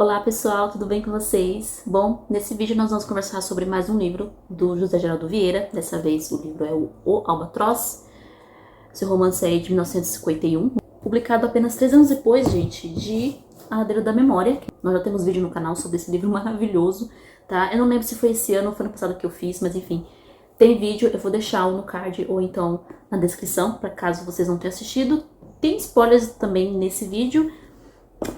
Olá pessoal, tudo bem com vocês? Bom, nesse vídeo nós vamos conversar sobre mais um livro do José Geraldo Vieira. Dessa vez o livro é o Albatroz. Seu romance é de 1951, publicado apenas 3 anos depois, gente, de A Ladeira da Memória. Nós já temos vídeo no canal sobre esse livro maravilhoso, tá? Eu não lembro se foi esse ano ou foi ano passado que eu fiz, mas enfim, tem vídeo, eu vou deixar no card ou então na descrição, para caso vocês não tenham assistido. Tem spoilers também nesse vídeo.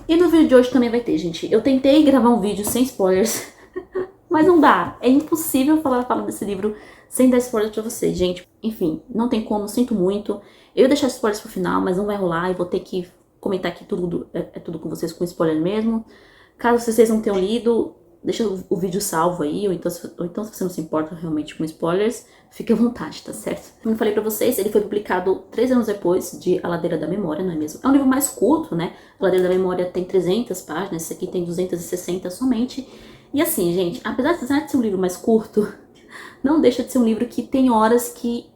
E no vídeo de hoje também vai ter, gente. Eu tentei gravar um vídeo sem spoilers, mas não dá. É impossível falar desse livro sem dar spoilers pra vocês, gente. Enfim, não tem como, sinto muito. Eu ia deixar spoilers pro final, mas não vai rolar. E vou ter que comentar aqui tudo, tudo com vocês com spoiler mesmo. Caso vocês não tenham lido, deixa o vídeo salvo aí, ou então se você não se importa realmente com spoilers, fique à vontade, tá certo? Como eu falei pra vocês, ele foi publicado 3 anos depois de A Ladeira da Memória, não é mesmo? É um livro mais curto, né? A Ladeira da Memória tem 300 páginas, esse aqui tem 260 somente. E assim, gente, apesar de ser um livro mais curto, não deixa de ser um livro que tem horas que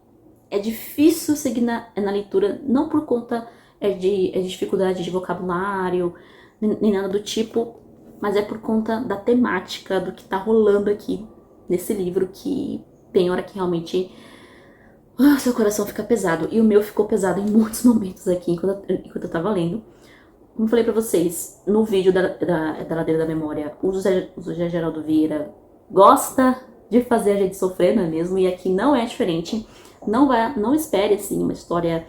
é difícil seguir na leitura, não por conta de dificuldade de vocabulário, nem nada do tipo, mas é por conta da temática, do que tá rolando aqui nesse livro, que tem hora que realmente seu coração fica pesado. E o meu ficou pesado em muitos momentos aqui, enquanto eu tava lendo. Como eu falei pra vocês, no vídeo da Ladeira da Memória, o José Geraldo Vieira gosta de fazer a gente sofrer, não é mesmo? E aqui não é diferente. Não espere, assim, uma história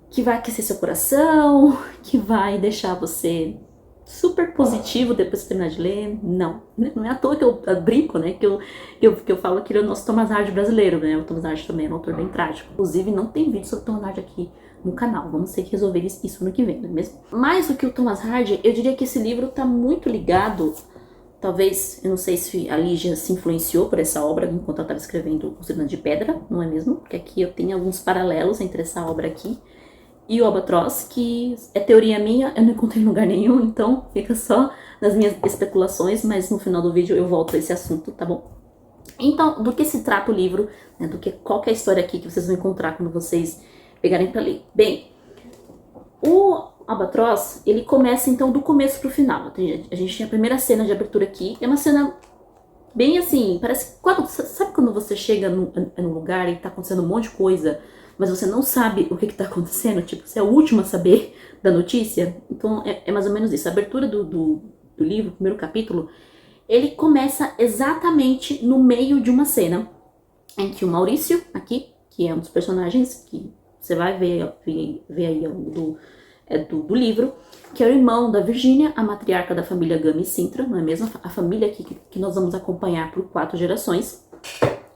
que vai aquecer seu coração, que vai deixar você super positivo depois de terminar de ler. Não é à toa que eu brinco, né, que eu falo que ele é o nosso Thomas Hardy brasileiro, né, o Thomas Hardy também é um autor bem trágico. Inclusive não tem vídeo sobre o Thomas Hardy aqui no canal, vamos ter que resolver isso no que vem, não é mesmo? Mais do que o Thomas Hardy, eu diria que esse livro tá muito ligado, talvez, eu não sei se a Lígia se influenciou por essa obra enquanto ela estava escrevendo Os Irmãos de Pedra, não é mesmo? Porque aqui eu tenho alguns paralelos entre essa obra aqui e o Albatroz, que é teoria minha, eu não encontrei em lugar nenhum, então fica só nas minhas especulações, mas no final do vídeo eu volto a esse assunto, tá bom? Então, do que se trata o livro, né, qual que é a história aqui que vocês vão encontrar quando vocês pegarem pra ler? Bem, o Albatroz, ele começa então do começo pro final. A gente tem a primeira cena de abertura aqui, é uma cena bem assim, parece, sabe quando você chega num lugar e tá acontecendo um monte de coisa, mas você não sabe o que tá acontecendo, tipo, você é o último a saber da notícia? Então é mais ou menos isso. A abertura do livro, o primeiro capítulo, ele começa exatamente no meio de uma cena em que o Maurício, aqui, que é um dos personagens que você vai ver aí do livro, que é o irmão da Virgínia, a matriarca da família Gama e Sintra, não é mesmo? A família que nós vamos acompanhar por 4 gerações.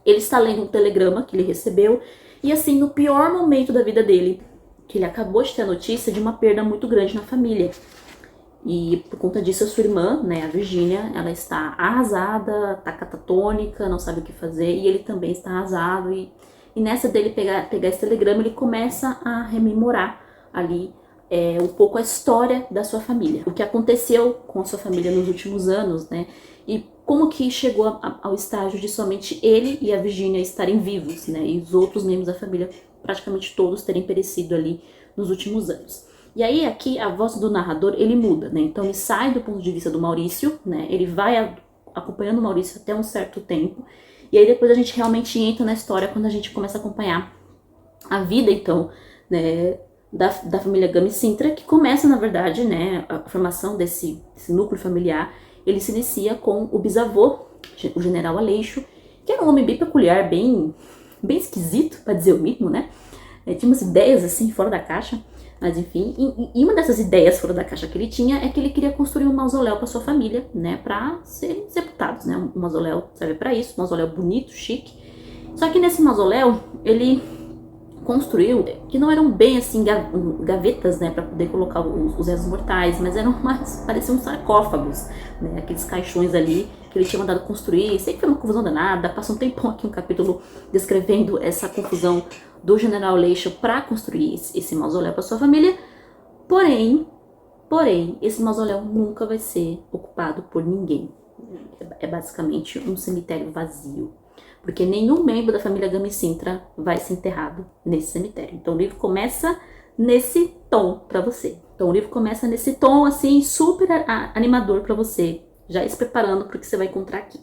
Ele está lendo um telegrama que ele recebeu, e assim, no pior momento da vida dele, que ele acabou de ter a notícia de uma perda muito grande na família. E por conta disso, a sua irmã, né, a Virgínia, ela está arrasada, tá catatônica, não sabe o que fazer, e ele também está arrasado. E nessa dele pegar esse telegrama, ele começa a rememorar ali um pouco a história da sua família. O que aconteceu com a sua família nos últimos anos, né? E como que chegou ao estágio de somente ele e a Virgínia estarem vivos, né? E os outros membros da família, praticamente todos, terem perecido ali nos últimos anos. E aí aqui a voz do narrador, ele muda, né? Então ele sai do ponto de vista do Maurício, né? Ele vai acompanhando o Maurício até um certo tempo. E aí depois a gente realmente entra na história quando a gente começa a acompanhar a vida, então, né, da família Gama e Sintra, que começa, na verdade, né, a formação desse núcleo familiar. Ele se inicia com o bisavô, o general Aleixo, que era um homem bem peculiar, bem esquisito, para dizer o mínimo, né? Tinha umas ideias assim, fora da caixa, mas enfim. E uma dessas ideias fora da caixa que ele tinha é que ele queria construir um mausoléu para sua família, né? Para serem sepultados, né? Um mausoléu serve para isso, um mausoléu bonito, chique. Só que nesse mausoléu, ele construiu, que não eram bem assim gavetas, né, para poder colocar os restos mortais, mas eram mais, pareciam sarcófagos, né, aqueles caixões ali que ele tinha mandado construir. Sei que foi uma confusão danada, passa um tempão aqui um capítulo descrevendo essa confusão do general Aleixo para construir esse mausoléu para sua família. Porém, esse mausoléu nunca vai ser ocupado por ninguém. É basicamente um cemitério vazio, porque nenhum membro da família Gama e Sintra vai ser enterrado nesse cemitério. Então o livro começa nesse tom para você. Então o livro começa nesse tom assim super animador para você, já ir se preparando para o que você vai encontrar aqui.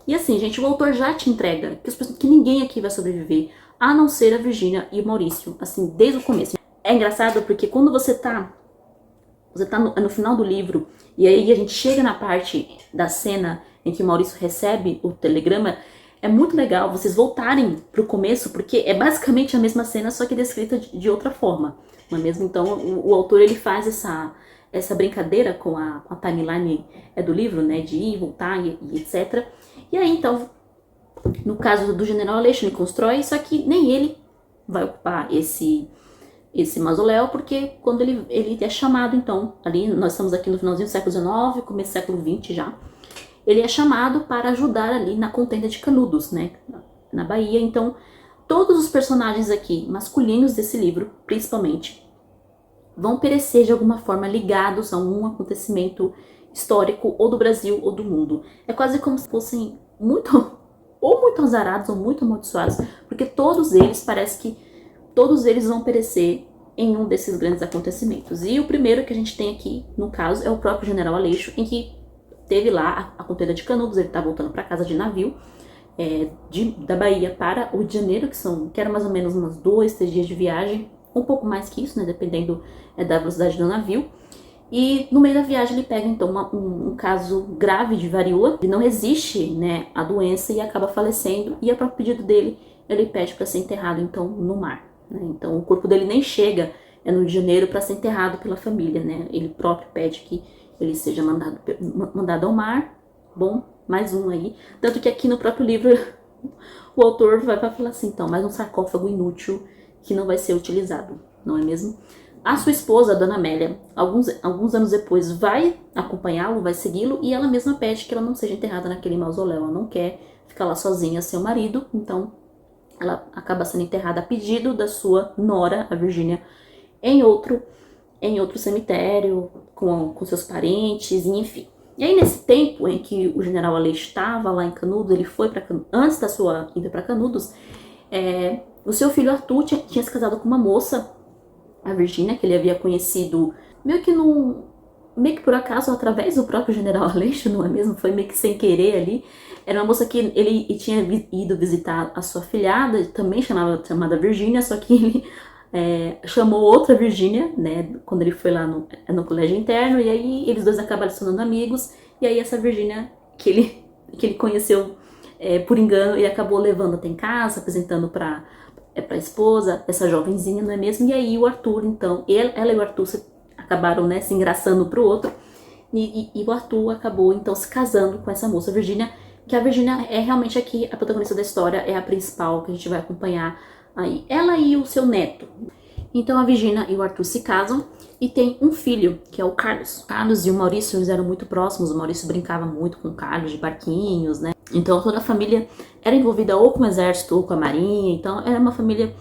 E assim, gente, o autor já te entrega que ninguém aqui vai sobreviver, a não ser a Virginia e o Maurício, assim, desde o começo. É engraçado porque quando você tá no final do livro, e aí a gente chega na parte da cena em que o Maurício recebe o telegrama, é muito legal vocês voltarem pro começo, porque é basicamente a mesma cena, só que descrita de outra forma, não é mesmo? Então o autor ele faz essa brincadeira com a timeline do livro, né, de ir, voltar e etc. E aí então, no caso do General Aleixo, ele constrói, só que nem ele vai ocupar esse mausoléu, porque quando ele é chamado, então, ali, nós estamos aqui no finalzinho do século XIX, começo do século XX já, ele é chamado para ajudar ali na contenda de Canudos, né, na Bahia. Então, todos os personagens aqui, masculinos desse livro, principalmente, vão perecer de alguma forma ligados a um acontecimento histórico, ou do Brasil, ou do mundo. É quase como se fossem muito azarados, ou muito amaldiçoados, porque todos eles, parece que todos eles vão perecer em um desses grandes acontecimentos. E o primeiro que a gente tem aqui, no caso, é o próprio General Aleixo, em que teve lá a contenda de Canudos. Ele tá voltando para casa de navio, da Bahia para o Rio de Janeiro, que eram mais ou menos uns 2, 3 dias de viagem, um pouco mais que isso, né, dependendo da velocidade do navio. E no meio da viagem ele pega então um caso grave de varíola, e não resiste, né, à doença e acaba falecendo, e a próprio pedido dele, ele pede para ser enterrado então no mar, né? Então o corpo dele nem chega no Rio de Janeiro para ser enterrado pela família, né? Ele próprio pede que ele seja mandado ao mar. Bom, mais um aí. Tanto que aqui no próprio livro o autor vai falar assim, então, mais um sarcófago inútil que não vai ser utilizado, não é mesmo? A sua esposa, a Dona Amélia, alguns anos depois vai acompanhá-lo, vai segui-lo, e ela mesma pede que ela não seja enterrada naquele mausoléu. Ela não quer ficar lá sozinha sem o marido, então ela acaba sendo enterrada a pedido da sua nora, a Virgínia, em outro cemitério, com seus parentes, enfim. E aí, nesse tempo em que o General Aleixo estava lá em Canudos, ele foi para Canudos, antes da sua ida para Canudos, o seu filho Arthur tinha se casado com uma moça, a Virgínia, que ele havia conhecido meio que por acaso, através do próprio General Aleixo, não é mesmo? Foi meio que sem querer ali. Era uma moça que ele tinha ido visitar a sua filhada, também chamada Virgínia, só que ele chamou outra Virgínia, né, quando ele foi lá no colégio interno, e aí eles dois acabaram se tornando amigos, e aí essa Virgínia que ele conheceu por engano, e acabou levando até em casa, apresentando para a esposa, essa jovenzinha, não é mesmo? E aí o Arthur, então, ela e o Arthur acabaram, né, se engraçando pro outro, e o Arthur acabou então se casando com essa moça Virgínia, que a Virgínia é realmente aqui a protagonista da história, é a principal que a gente vai acompanhar aí, ela e o seu neto. Então a Virgínia e o Arthur se casam e tem um filho, que é o Carlos. O Carlos e o Maurício, eles eram muito próximos, o Maurício brincava muito com o Carlos de barquinhos, né? Então toda a família era envolvida ou com o exército ou com a marinha, então era uma família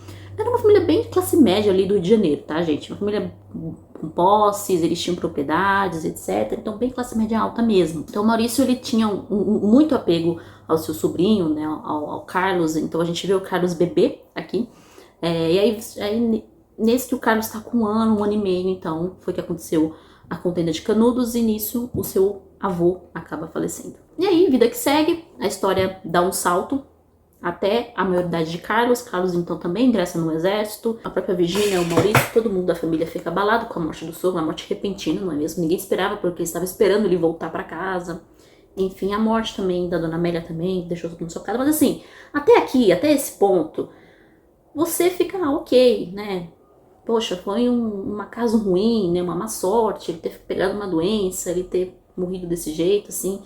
bem de classe média ali do Rio de Janeiro, tá, gente? Uma família com posses, eles tinham propriedades, etc. Então bem classe média alta mesmo. Então o Maurício, ele tinha muito apego ao seu sobrinho, né, ao Carlos. Então a gente vê o Carlos bebê aqui. E aí nesse que o Carlos tá com um ano e meio, então foi que aconteceu a contenda de Canudos, e nisso o seu avô acaba falecendo. E aí, vida que segue, a história dá um salto até a maioridade de Carlos. Carlos então também ingressa no exército, a própria Virgínia, o Maurício, todo mundo da família fica abalado com a morte do sogro, uma morte repentina, não é mesmo? Ninguém esperava, porque estava esperando ele voltar para casa. Enfim, a morte também da Dona Amélia também deixou todo mundo chocado, mas assim, até aqui, até esse ponto, você fica ok, né? Poxa, foi um acaso ruim, né? Uma má sorte, ele ter pegado uma doença, ele ter morrido desse jeito, assim,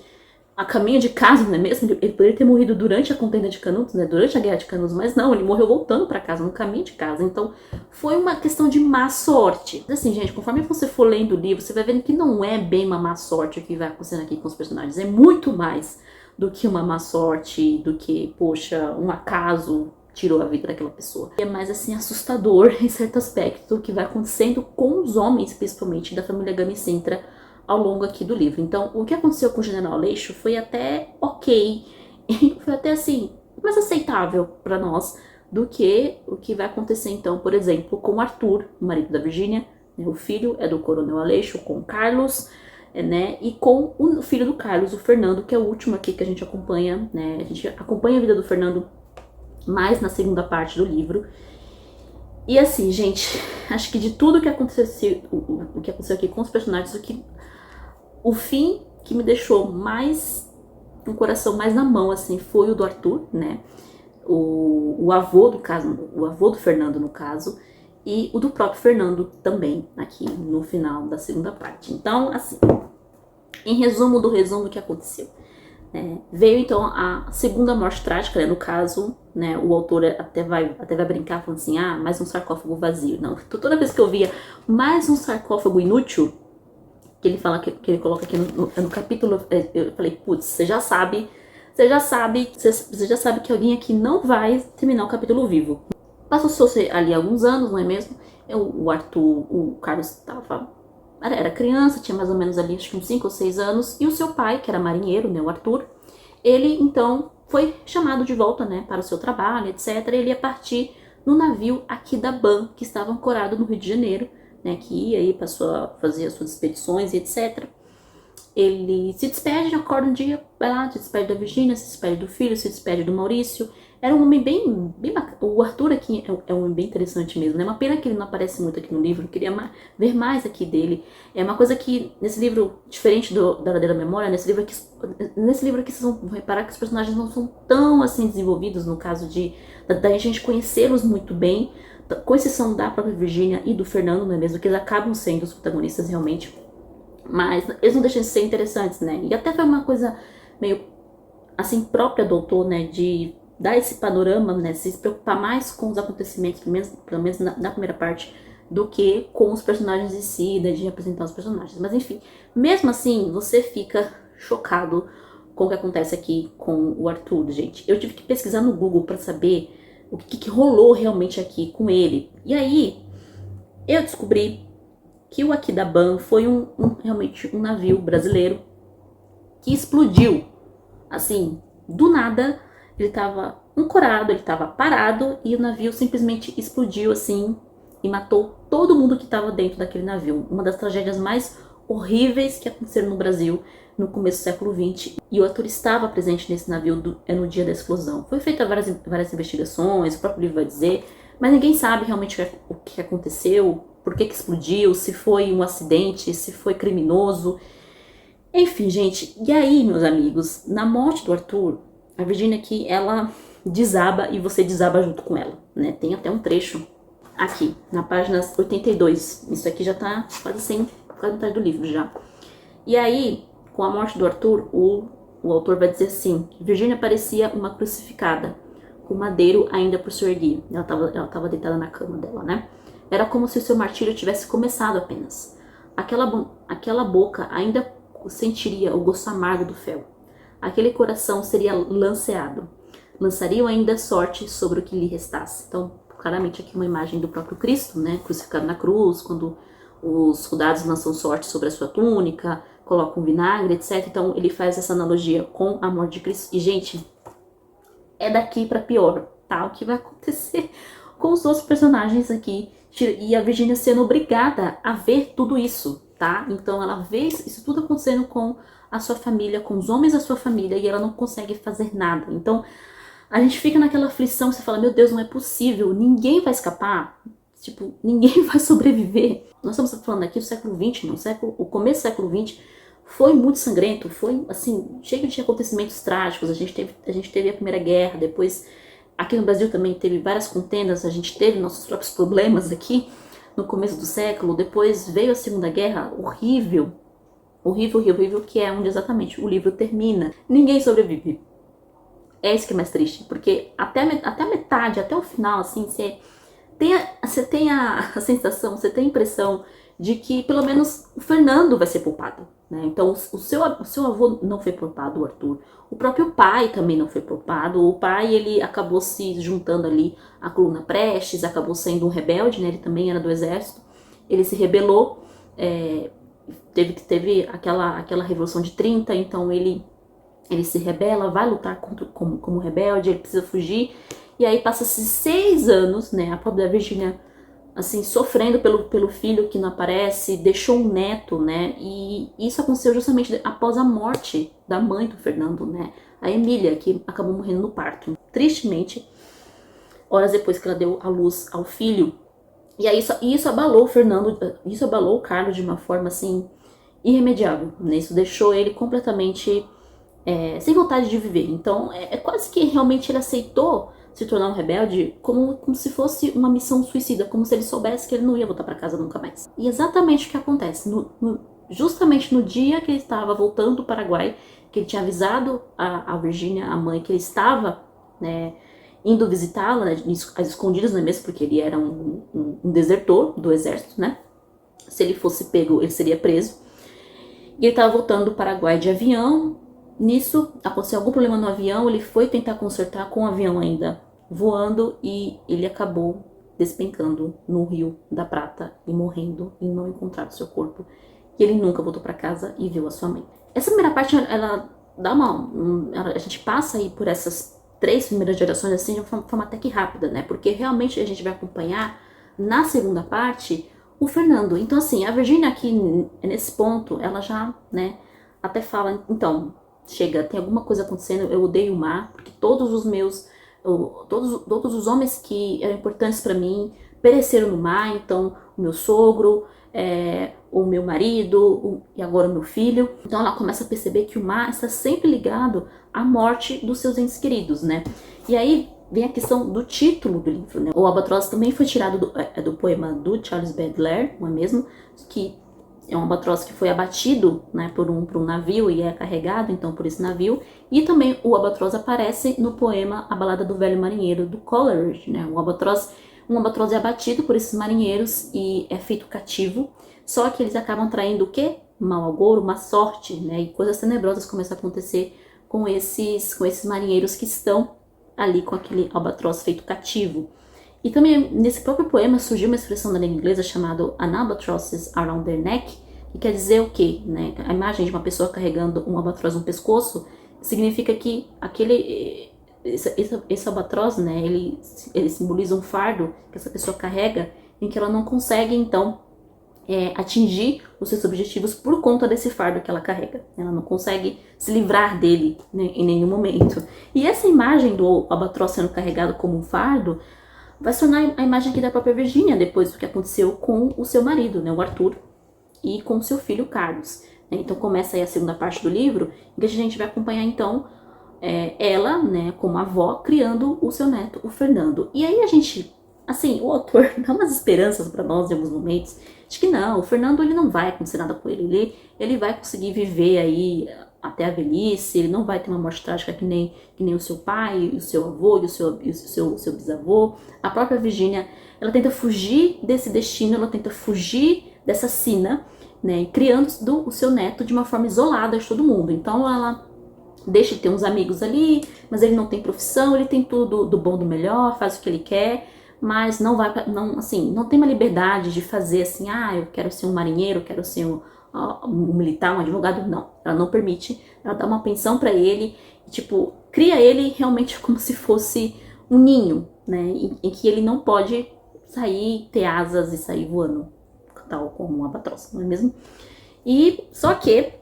a caminho de casa, não é mesmo? Ele poderia ter morrido durante a contenda de Canudos, né? Durante a guerra de Canudos, mas não, ele morreu voltando para casa, no caminho de casa. Então, foi uma questão de má sorte. Mas assim, gente, conforme você for lendo o livro, você vai vendo que não é bem uma má sorte o que vai acontecendo aqui com os personagens. É muito mais do que uma má sorte, do que, poxa, um acaso tirou a vida daquela pessoa. É mais, assim, assustador em certo aspecto o que vai acontecendo com os homens, principalmente, da família Gama e Sintra, ao longo aqui do livro. Então, o que aconteceu com o General Aleixo foi até ok, foi até assim, mais aceitável para nós do que o que vai acontecer então, por exemplo, com o Arthur, o marido da Virgínia, né? O filho é do Coronel Aleixo com o Carlos, né? E com o filho do Carlos, o Fernando, que é o último aqui que a gente acompanha, né? A gente acompanha a vida do Fernando mais na segunda parte do livro. E assim, gente, acho que de tudo que aconteceu, o que aconteceu aqui com os personagens, o fim que me deixou mais um coração mais na mão, assim, foi o do Arthur, né? O avô do caso, o avô do Fernando, no caso, e o do próprio Fernando também, aqui no final da segunda parte. Então, assim, em resumo do resumo que aconteceu. Veio então a segunda morte trágica, né? No caso, né, o autor até vai brincar falando assim, mais um sarcófago vazio. Não, toda vez que eu via mais um sarcófago inútil, que ele fala, que ele coloca aqui no capítulo, eu falei, putz, você já sabe que alguém aqui não vai terminar o capítulo vivo. Passou-se ali alguns anos, não é mesmo? O Arthur, o Carlos era criança, tinha mais ou menos ali, acho que uns 5 ou 6 anos, e o seu pai, que era marinheiro, né, o Arthur, ele então foi chamado de volta, né, para o seu trabalho, etc. Ele ia partir no navio Aquidaban, que estava ancorado no Rio de Janeiro, né, que ia aí para fazer as suas expedições e etc. Ele se despede, acorda um dia, vai lá, se despede da Virgínia, se despede do filho, se despede do Maurício. Era um homem bem bacana. O Arthur aqui é um homem bem interessante mesmo, né? Uma pena que ele não aparece muito aqui no livro, eu queria ver mais aqui dele. É uma coisa que, nesse livro, diferente da Verdadeira Memória, nesse livro aqui vocês vão reparar que os personagens não são tão assim desenvolvidos, no caso da gente conhecê-los muito bem, com exceção da própria Virgínia e do Fernando, não é mesmo? Que eles acabam sendo os protagonistas realmente. Mas eles não deixam de ser interessantes, né? E até foi uma coisa meio, assim, própria do autor, né? De dar esse panorama, né? Se preocupar mais com os acontecimentos, pelo menos na primeira parte, do que com os personagens em si, né? De representar os personagens. Mas enfim, mesmo assim, você fica chocado com o que acontece aqui com o Arthur, gente. Eu tive que pesquisar no Google para saber o que rolou realmente aqui com ele. E aí, eu descobri que o Aquidaban foi realmente um navio brasileiro que explodiu. Assim, do nada, ele estava ancorado, ele estava parado e o navio simplesmente explodiu assim e matou todo mundo que estava dentro daquele navio. Uma das tragédias mais horríveis que aconteceram no Brasil no começo do século XX. E o Arthur estava presente nesse navio no dia da explosão. Foi feita várias investigações, o próprio livro vai dizer, mas ninguém sabe realmente o que aconteceu, por que explodiu, se foi um acidente, se foi criminoso. Enfim, gente, e aí, meus amigos, na morte do Arthur, a Virgínia aqui, ela desaba e você desaba junto com ela, né? Tem até um trecho aqui, na página 82. Isso aqui já tá quase metade do livro já. E aí, com a morte do Arthur, o autor vai dizer assim: Virgínia parecia uma crucificada, com o madeiro ainda por se erguer. Ela tava deitada na cama dela, né? Era como se o seu martírio tivesse começado apenas. Aquela boca ainda sentiria o gosto amargo do fel. Aquele coração seria lanceado. Lançariam ainda sorte sobre o que lhe restasse. Então, claramente aqui uma imagem do próprio Cristo, né? Crucificado na cruz, quando os soldados lançam sorte sobre a sua túnica, colocam vinagre, etc. Então, ele faz essa analogia com a morte de Cristo. E, gente, é daqui pra pior, tá? O que vai acontecer com os outros personagens aqui. E a Virgínia sendo obrigada a ver tudo isso, tá? Então ela vê isso tudo acontecendo com a sua família, com os homens da sua família, e ela não consegue fazer nada. Então a gente fica naquela aflição, você fala, meu Deus, não é possível, ninguém vai escapar, tipo, ninguém vai sobreviver. Nós estamos falando aqui do século XX, não, o começo do século XX foi muito sangrento, foi assim, cheio de acontecimentos trágicos. A gente teve a Primeira Guerra, depois aqui no Brasil também teve várias contendas, a gente teve nossos próprios problemas aqui no começo do século. Depois veio a Segunda Guerra, horrível, que é onde exatamente o livro termina. Ninguém sobrevive. É isso que é mais triste, porque até a metade, até o final, assim, você tem a sensação, você tem a impressão de que pelo menos o Fernando vai ser poupado, né? Então o seu avô não foi poupado, o Arthur. O próprio pai também não foi poupado. O pai, ele acabou se juntando ali à coluna Prestes, acabou sendo um rebelde, né? Ele também era do exército. Ele se rebelou, teve aquela Revolução de 30, então ele se rebela, vai lutar como rebelde, ele precisa fugir. E aí passa-se 6 anos, né? A própria Virgínia assim, sofrendo pelo filho que não aparece, deixou um neto, né? E isso aconteceu justamente após a morte da mãe do Fernando, né? A Emília, que acabou morrendo no parto. Tristemente, horas depois que ela deu à luz ao filho. E aí isso abalou o Fernando, isso abalou o Carlos de uma forma, assim, irremediável, né? Isso deixou ele completamente sem vontade de viver. Então, é quase que realmente ele aceitou se tornar um rebelde como se fosse uma missão suicida, como se ele soubesse que ele não ia voltar para casa nunca mais. E exatamente o que acontece, justamente no dia que ele estava voltando do Paraguai, que ele tinha avisado a Virgínia, a mãe, que ele estava, né, indo visitá-la, né, às escondidas, não é mesmo? Porque ele era um desertor do exército, né? Se ele fosse pego, ele seria preso. E ele estava voltando do Paraguai de avião. Nisso, aconteceu algum problema no avião, ele foi tentar consertar com o avião ainda voando e ele acabou despencando no Rio da Prata e morrendo e não encontraram seu corpo. E ele nunca voltou para casa e viu a sua mãe. Essa primeira parte, ela dá a gente passa aí por essas 3 primeiras gerações assim de uma forma até que rápida, né? Porque realmente a gente vai acompanhar na segunda parte o Fernando. Então assim, a Virgínia aqui nesse ponto, ela já, né, até fala, então, chega, tem alguma coisa acontecendo, eu odeio o mar, porque todos os homens que eram importantes para mim pereceram no mar, então o meu sogro, o meu marido e agora o meu filho. Então ela começa a perceber que o mar está sempre ligado à morte dos seus entes queridos, né? E aí vem a questão do título do livro, né? O Albatroz também foi tirado do poema do Charles Baudelaire, não é mesmo? Que é um albatroz que foi abatido, né, por um navio e é carregado então por esse navio. E também o albatroz aparece no poema A Balada do Velho Marinheiro, do Coleridge, né? Um albatroz é abatido por esses marinheiros e é feito cativo, só que eles acabam traindo o quê? Mau agouro, má sorte, né? E coisas tenebrosas começam a acontecer com esses marinheiros que estão ali com aquele albatroz feito cativo. E também nesse próprio poema surgiu uma expressão da língua inglesa chamada An Albatross is Around Their Neck, que quer dizer o quê? Né? A imagem de uma pessoa carregando um albatroz no pescoço significa que esse albatroz, né, ele simboliza um fardo que essa pessoa carrega, em que ela não consegue então atingir os seus objetivos por conta desse fardo que ela carrega. Ela não consegue se livrar dele, né, em nenhum momento. E essa imagem do albatroz sendo carregado como um fardo vai se tornar a imagem aqui da própria Virgínia, depois do que aconteceu com o seu marido, né, o Arthur, e com o seu filho Carlos. Então começa aí a segunda parte do livro, em que a gente vai acompanhar então ela, né, como avó, criando o seu neto, o Fernando. E aí a gente, assim, o autor dá umas esperanças para nós em alguns momentos, de que não, o Fernando ele não vai acontecer nada com ele, ele vai conseguir viver aí até a velhice, ele não vai ter uma morte trágica que nem o seu pai, o seu avô e o seu bisavô. A própria Virgínia, ela tenta fugir desse destino, ela tenta fugir dessa sina, né, criando o seu neto de uma forma isolada de todo mundo. Então ela deixa de ter uns amigos ali, mas ele não tem profissão, ele tem tudo do bom do melhor, faz o que ele quer, mas não tem uma liberdade de fazer assim, eu quero ser um marinheiro, eu quero ser um militar, um advogado. Não, ela não permite. Ela dá uma pensão para ele, tipo, cria ele realmente como se fosse um ninho, né, em que ele não pode sair, ter asas e sair voando, tal como um albatroz, não é mesmo? E só que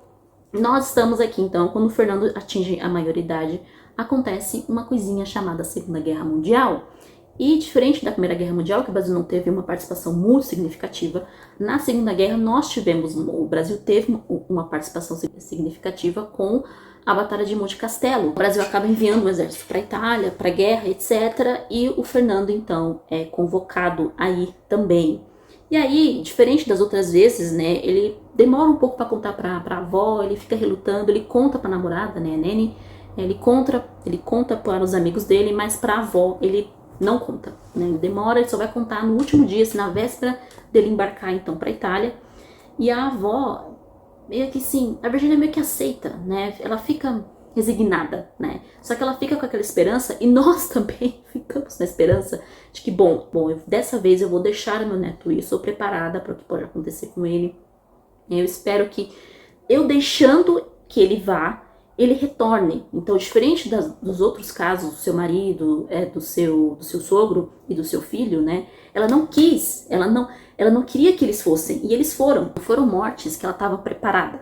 nós estamos aqui então, quando o Fernando atinge a maioridade, acontece uma coisinha chamada Segunda Guerra Mundial. E diferente da Primeira Guerra Mundial, que o Brasil não teve uma participação muito significativa, na Segunda Guerra o Brasil teve uma participação significativa com a Batalha de Monte Castelo. O Brasil acaba enviando um exército para a Itália, para a guerra, etc. E o Fernando então é convocado aí também. E aí, diferente das outras vezes, né, ele demora um pouco para contar para a avó, ele fica relutando, ele conta para a namorada, né, a Nene, ele conta para os amigos dele, mas para a avó ele não conta, né? Ele demora, ele só vai contar no último dia, assim, na véspera dele embarcar então para a Itália. E a avó, meio que sim, a Virgínia meio que aceita, né? Ela fica resignada, né? Só que ela fica com aquela esperança, e nós também ficamos na esperança de que, bom, dessa vez eu vou deixar meu neto ir, eu sou preparada para o que pode acontecer com ele. Eu espero que eu deixando que ele vá, ele retorne. Então, diferente dos outros casos, do seu marido, do seu sogro e do seu filho, né? Ela não quis, ela não queria que eles fossem, e eles foram mortes que ela estava preparada.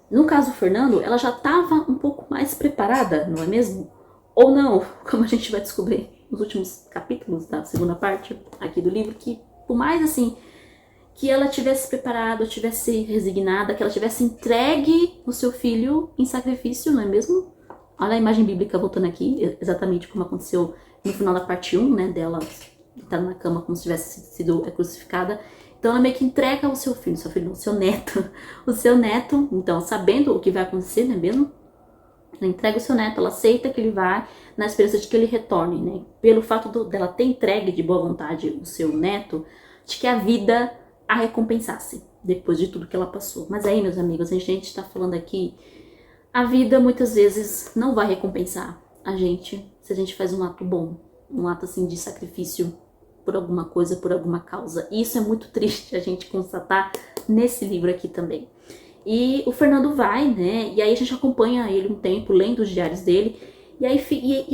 No caso do Fernando, ela já estava um pouco mais preparada, não é mesmo? Ou não, como a gente vai descobrir nos últimos capítulos da segunda parte aqui do livro, que por mais assim que ela tivesse preparado, tivesse resignada, que ela tivesse entregue o seu filho em sacrifício, não é mesmo? Olha a imagem bíblica voltando aqui, exatamente como aconteceu no final da parte 1, né, dela deitada na cama como se tivesse sido crucificada. Então ela meio que entrega o seu filho, o seu neto, o seu neto, então sabendo o que vai acontecer, não é mesmo? Ela entrega o seu neto, ela aceita que ele vá na esperança de que ele retorne, né? Pelo fato dela ter entregue de boa vontade o seu neto, de que a vida a recompensasse depois de tudo que ela passou. Mas aí, meus amigos, a gente está falando aqui, a vida muitas vezes não vai recompensar a gente se a gente faz um ato bom, um ato assim de sacrifício por alguma coisa, por alguma causa. E isso é muito triste a gente constatar nesse livro aqui também. E o Fernando vai, né? E aí a gente acompanha ele um tempo, lendo os diários dele. E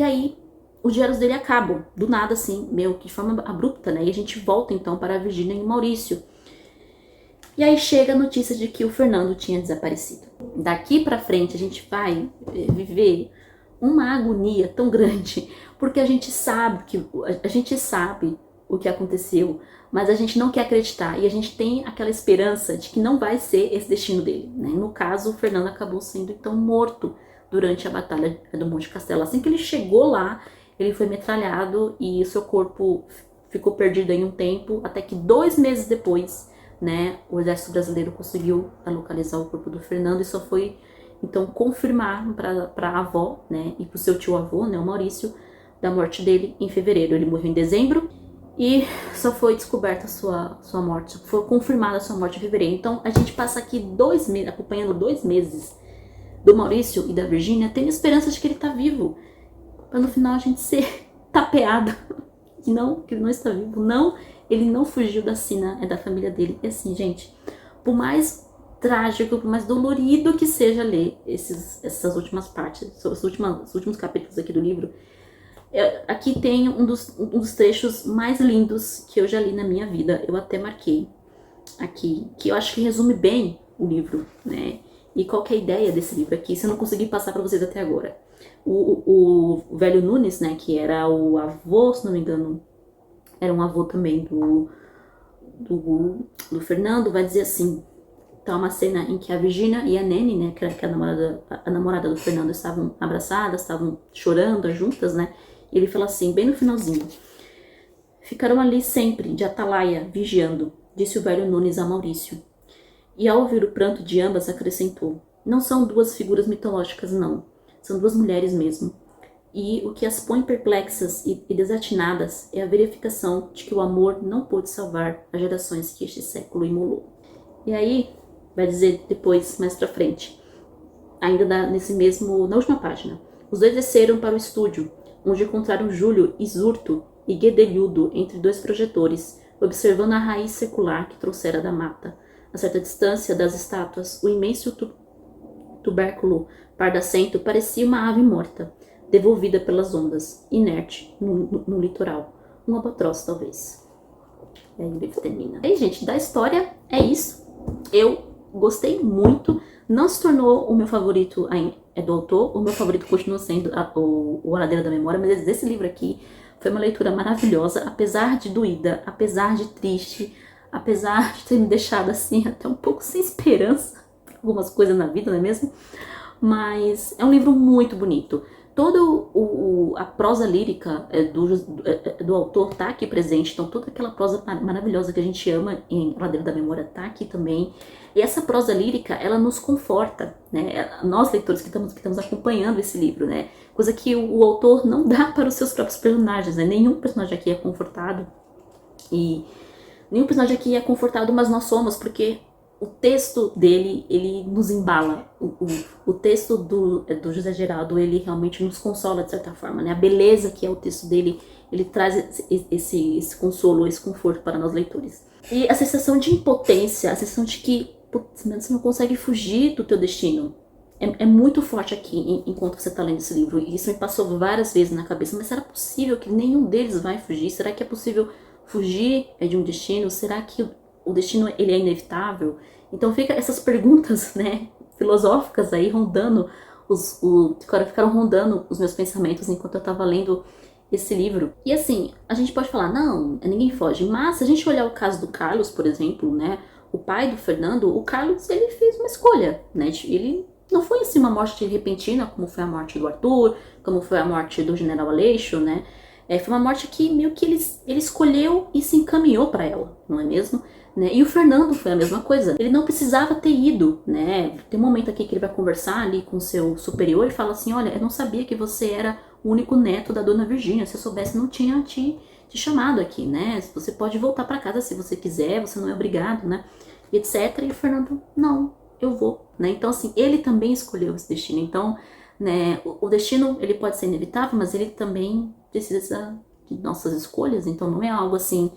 aí os diários dele acabam, do nada, assim, meio que de forma abrupta, né? E a gente volta então para a Virgínia e o Maurício. E aí chega a notícia de que o Fernando tinha desaparecido. Daqui pra frente a gente vai viver uma agonia tão grande, porque a gente sabe o que aconteceu, mas a gente não quer acreditar e a gente tem aquela esperança de que não vai ser esse destino dele, né? No caso, o Fernando acabou sendo então morto durante a batalha do Monte Castelo. Assim que ele chegou lá, ele foi metralhado e o seu corpo ficou perdido em um tempo, até que 2 meses depois, né, o exército brasileiro conseguiu localizar o corpo do Fernando e só foi então confirmar para a avó, né, e para o seu tio-avô, né, o Maurício, da morte dele em fevereiro. Ele morreu em dezembro e só foi descoberta a sua morte, foi confirmada a sua morte em fevereiro. Então a gente passa aqui 2 meses, acompanhando 2 meses do Maurício e da Virgínia, tendo esperança de que ele tá vivo, para no final a gente ser tapeado que ele não está vivo, não, ele não fugiu da sina, é da família dele. E assim, gente, por mais trágico, por mais dolorido que seja ler essas últimas partes, os últimos capítulos aqui do livro, aqui tem um dos trechos mais lindos que eu já li na minha vida. Eu até marquei aqui, que eu acho que resume bem o livro, né? E qual que é a ideia desse livro aqui, se eu não consegui passar para vocês até agora. O velho Nunes, né, que era o avô, se não me engano, era um avô também do Fernando, vai dizer assim, tá uma cena em que a Virgínia e a Nene, né, que é a namorada do Fernando, estavam abraçadas, estavam chorando juntas, né, e ele fala assim, bem no finalzinho, ficaram ali sempre, de atalaia, vigiando, disse o velho Nunes a Maurício. E ao ouvir o pranto de ambas, acrescentou, não são 2 figuras mitológicas, não, são 2 mulheres mesmo. E o que as põe perplexas e desatinadas é a verificação de que o amor não pôde salvar as gerações que este século imolou. E aí, vai dizer depois, mais pra frente, ainda na última página, os 2 desceram para o estúdio, onde encontraram Júlio isurto e guedelhudo entre 2 projetores, observando a raiz secular que trouxera da mata. A certa distância das estátuas, o imenso tubérculo pardacento parecia uma ave morta, devolvida pelas ondas, inerte, no litoral. Um albatroz, talvez. E aí o livro termina. E aí, gente, da história é isso. Eu gostei muito. Não se tornou o meu favorito do autor. O meu favorito continua sendo o Oradeira da Memória, mas esse livro aqui foi uma leitura maravilhosa, apesar de doída, apesar de triste, apesar de ter me deixado assim até um pouco sem esperança por algumas coisas na vida, não é mesmo? Mas é um livro muito bonito. Toda a prosa lírica do autor tá aqui presente, então toda aquela prosa maravilhosa que a gente ama em Ladeira da Memória tá aqui também. E essa prosa lírica, ela nos conforta, né? Nós leitores que estamos acompanhando esse livro, né? Coisa que o autor não dá para os seus próprios personagens, né? Nenhum personagem aqui é confortado. E nenhum personagem aqui é confortado, mas nós somos, porque o texto dele, ele nos embala. O texto do José Geraldo, ele realmente nos consola de certa forma, né? A beleza que é o texto dele, ele traz esse consolo, esse conforto para nós leitores. E a sensação de impotência, a sensação de que putz, você não consegue fugir do teu destino, é muito forte aqui enquanto você está lendo esse livro. E isso me passou várias vezes na cabeça. Mas será possível que nenhum deles vai fugir? Será que é possível fugir de um destino? Será que o destino ele é inevitável? Então fica essas perguntas, né, filosóficas aí rondando, ficaram rondando os meus pensamentos enquanto eu tava lendo esse livro. E assim, a gente pode falar, não, ninguém foge, mas se a gente olhar o caso do Carlos, por exemplo, né, o pai do Fernando, o Carlos, ele fez uma escolha, né, ele não foi assim uma morte repentina, como foi a morte do Arthur, como foi a morte do General Aleixo, né, foi uma morte que meio que ele escolheu e se encaminhou para ela, não é mesmo? Né? E o Fernando foi a mesma coisa. Ele não precisava ter ido, né? Tem um momento aqui que ele vai conversar ali com o seu superior e fala assim, olha, eu não sabia que você era o único neto da Dona Virgínia. Se eu soubesse, não tinha te chamado aqui, né? Você pode voltar para casa se você quiser, você não é obrigado, né? E etc. E o Fernando, não, eu vou, né? Então, assim, ele também escolheu esse destino. Então, né, o destino, ele pode ser inevitável, mas ele também precisa de nossas escolhas. Então, não é algo assim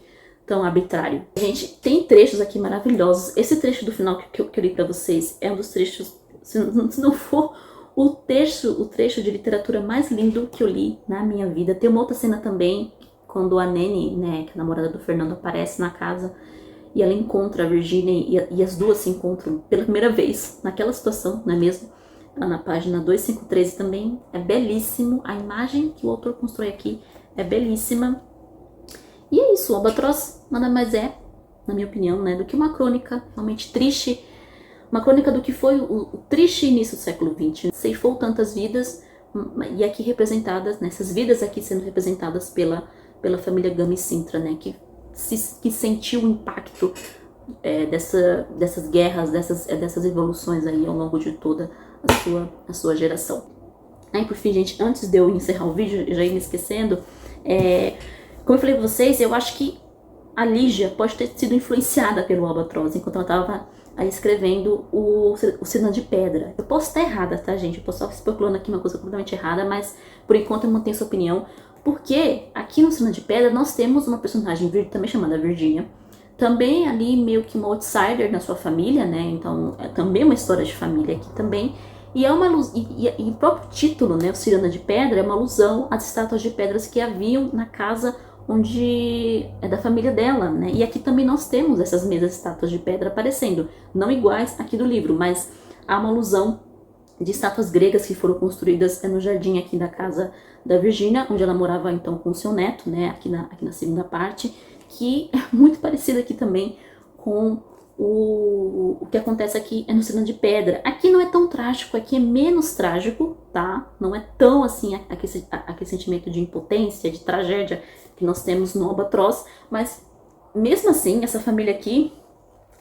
tão arbitrário. Gente, tem trechos aqui maravilhosos. Esse trecho do final que eu li pra vocês é um dos trechos, se não for o trecho de literatura mais lindo que eu li na minha vida. Tem uma outra cena também, quando a Nene, né, que é a namorada do Fernando, aparece na casa e ela encontra a Virginia e as duas se encontram pela primeira vez naquela situação, não é mesmo? Lá na página 253 também é belíssimo. A imagem que o autor constrói aqui é belíssima. E é isso, o Albatroz nada mais é, na minha opinião, né, do que uma crônica realmente triste, uma crônica do que foi o triste início do século XX. Ceifou tantas vidas, e aqui representadas, nessas vidas aqui sendo representadas pela família Gama e Sintra, né, que sentiu o impacto dessas guerras, dessas evoluções aí ao longo de toda a sua geração. Aí, por fim, gente, antes de eu encerrar o vídeo, já ia me esquecendo, como eu falei pra vocês, eu acho que a Lígia pode ter sido influenciada pelo Albatroz enquanto ela estava aí escrevendo o Cidadã de Pedra. Eu posso estar errada, tá, gente? Eu posso estar especulando aqui uma coisa completamente errada, mas por enquanto eu mantenho essa opinião. Porque aqui no Cidadã de Pedra nós temos uma personagem também chamada Virginia. Também ali meio que uma outsider na sua família, né? Então é também uma história de família aqui também. E o próprio título, né, o Cidadã de Pedra, é uma alusão às estátuas de pedras que haviam na casa onde é da família dela, né? E aqui também nós temos essas mesmas estátuas de pedra aparecendo, não iguais aqui do livro, mas há uma alusão de estátuas gregas que foram construídas no jardim aqui da casa da Virginia, onde ela morava então com o seu neto, né? Aqui na segunda parte, que é muito parecida aqui também com o que acontece aqui no Cidadã de Pedra. Aqui não é tão trágico, aqui é menos trágico, tá? Não é tão assim aquele sentimento de impotência, de tragédia que nós temos no Albatroz, mas mesmo assim, essa família aqui,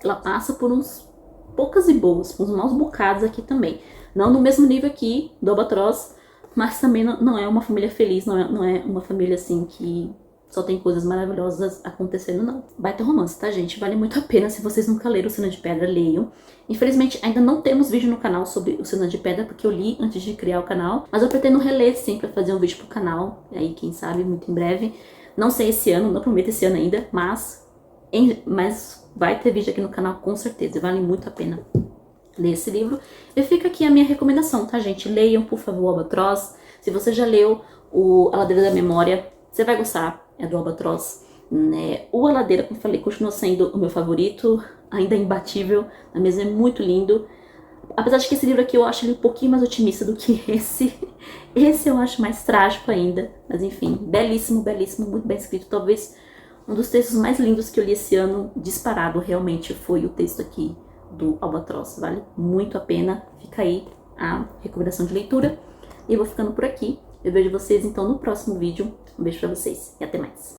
ela passa por uns poucas e boas, uns maus bocados aqui também. Não no mesmo nível aqui do Albatroz, mas também não é uma família feliz, não é uma família assim que só tem coisas maravilhosas acontecendo, não. Baita romance, tá, gente? Vale muito a pena. Se vocês nunca leram o Cidadã de Pedra, leiam. Infelizmente, ainda não temos vídeo no canal sobre o Cidadã de Pedra, porque eu li antes de criar o canal. Mas eu pretendo reler, sim, pra fazer um vídeo pro canal. E aí, quem sabe, muito em breve. Não sei esse ano, não prometo esse ano ainda, mas vai ter vídeo aqui no canal com certeza. Vale muito a pena ler esse livro. E fica aqui a minha recomendação, tá, gente? Leiam, por favor, o Albatroz. Se você já leu A Ladeira da Memória, você vai gostar. É do Albatroz, né? O A Ladeira, como eu falei, continua sendo o meu favorito, ainda imbatível, na mesa é muito lindo. Apesar de que esse livro aqui eu acho ele um pouquinho mais otimista do que esse. Esse eu acho mais trágico ainda, mas enfim, belíssimo, belíssimo, muito bem escrito. Talvez um dos textos mais lindos que eu li esse ano, disparado, realmente foi o texto aqui do Albatroz. Vale muito a pena, fica aí a recomendação de leitura. E eu vou ficando por aqui. Eu vejo vocês então no próximo vídeo. Um beijo pra vocês e até mais.